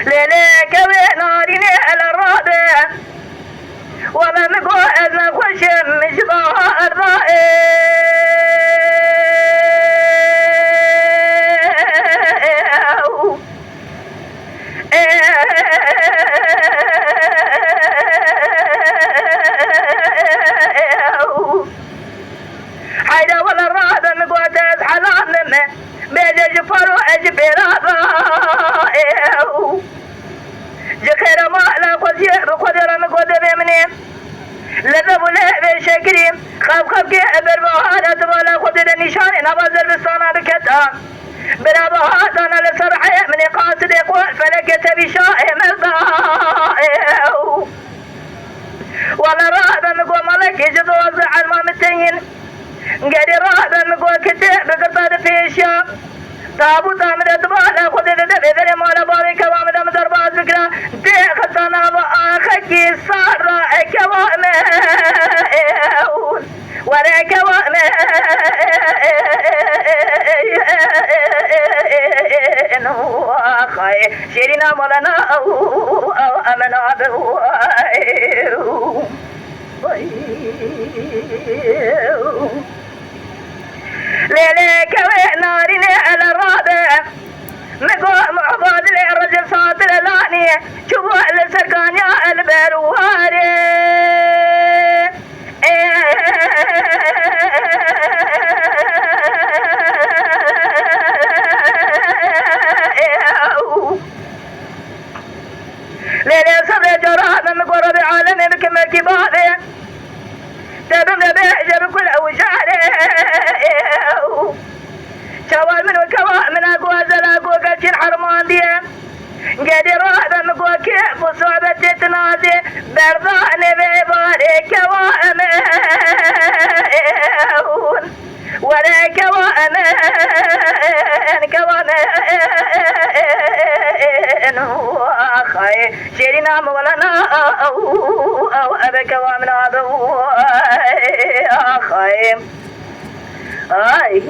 ليلك وناري على الرابع وما مقعد نخش مشبه الرائع حيدا ولا الرابع مقعد حلام لما بيد جفر وأجبر جخير ما لا قدر مقعد بمنين لذب له بشكريم خاب كأبر بهارة ولا قدر نشان نبذر بصانا بكتا برابهات أنا لسرحي من قاصد يقول فلقت بشائم الضائع ولا رابع مقوى ملك يجد وزع المامتين قد رابع مقوى كتاب بقطار في الشام تابوت من أدبانا قدر دفع ذري مولا بابي كوام دم درباز بكرا تيختنا وآخكي صار كوام ولا كوام وآخي شيرنا مولانا أو أمنا به ليلك وناري على الرابع مقام عباد الرجل صوت الألاني شوفوا السرقان يا البرواري ليلة صبر جرام مقرب عالم بكم كبابي تبم بيعجب كل أوجاري شوال من وكوا من أقوى زلاقوى كالشين حرمان دي قد رابا مقوى كيف وصوبة تتنازي برضاني بيباري كوامن ولا كوامن واخي شيرنا مولانا أو أبا كوامن عدو اخي ay